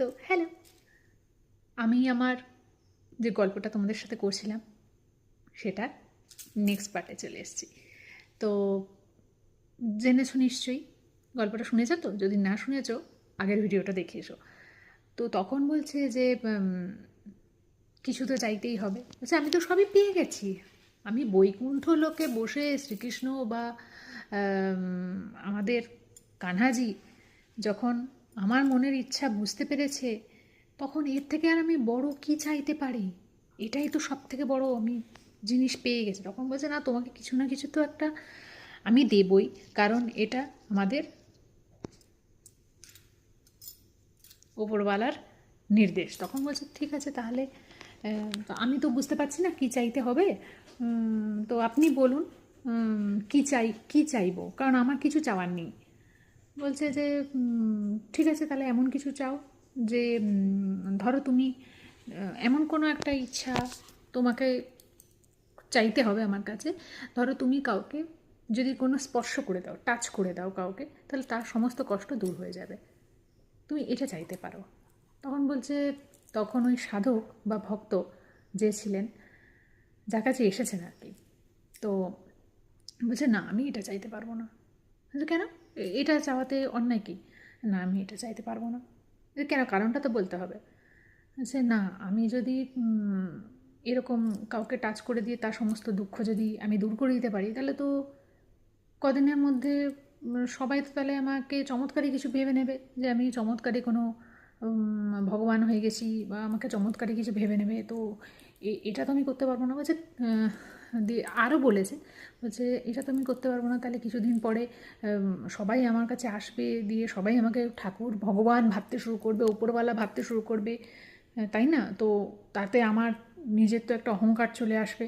তো হ্যালো, আমি আমার যে গল্পটা তোমাদের সাথে করছিলাম সেটা নেক্সট পার্টে চলে এসেছি। তো জেনেছো নিশ্চয়ই, গল্পটা শুনেছো তো? যদি না শুনেছো আগের ভিডিওটা দেখে এসো। তো তখন বলছে যে কিছু তো চাইতেই হবে। বলছে আমি তো সবই পেয়ে গেছি, আমি বৈকুণ্ঠ লোকে বসে শ্রীকৃষ্ণ বা আমাদের কানহাজি যখন আমার মনের ইচ্ছা বুঝতে পেরেছে, তখন এর থেকে আর আমি বড় কি চাইতে পারি? এটাই তো সব থেকে বড় আমি জিনিস পেয়ে গেছি। তখন বলছে না, তোমাকে কিছু না কিছু তো একটা আমি দেবই, কারণ এটা আমাদের ওপরওয়ালার নির্দেশ। তখন বলছে ঠিক আছে তাহলে, তো আমি তো বুঝতে পারছি না কি চাইতে হবে, তো আপনি বলুন কি চাইবো, কারণ আমার কিছু চাওয়ার নেই। বলছে যে ঠিক আছে তাহলে এমন কিছু চাও যে ধরো তুমি এমন কোনো একটা ইচ্ছা তোমাকে চাইতে হবে আমার কাছে। ধরো তুমি কাউকে যদি কোনো স্পর্শ করে দাও, টাচ করে দাও কাউকে, তাহলে তার সমস্ত কষ্ট দূর হয়ে যাবে, তুমি এটা চাইতে পারো। তখন বলছে, তখন ওই সাধক বা ভক্ত যে ছিলেন, যার কাছে এসেছেন আর কি, তো বলছে না আমি এটা চাইতে পারবো না। বলছে কেন? এটা চাওয়াতে অন্যায় কি? না আমি এটা চাইতে পারবো না। কেন? কারণটা তো বলতে হবে। বলছে না, আমি যদি এরকম কাউকে টাচ করে দিয়ে তার সমস্ত দুঃখ যদি আমি দূর করে দিতে পারি, তাহলে তো কদিনের মধ্যে সবাই তো তাহলে আমাকে চমৎকারী কিছু ভেবে নেবে, যে আমি চমৎকারী কোনো ভগবান হয়ে গেছি, বা আমাকে চমৎকারী কিছু ভেবে নেবে। তো এটা তো আমি করতে পারবো না। বলছে দিয়ে আরও বলেছে, বলছে এটা তো আমি করতে পারবো না, তাহলে কিছুদিন পরে সবাই আমার কাছে আসবে, দিয়ে সবাই আমাকে ঠাকুর ভগবান ভাবতে শুরু করবে, উপরওয়ালা ভাবতে শুরু করবে, তাই না? তো তাতে আমার নিজের তো একটা অহংকার চলে আসবে।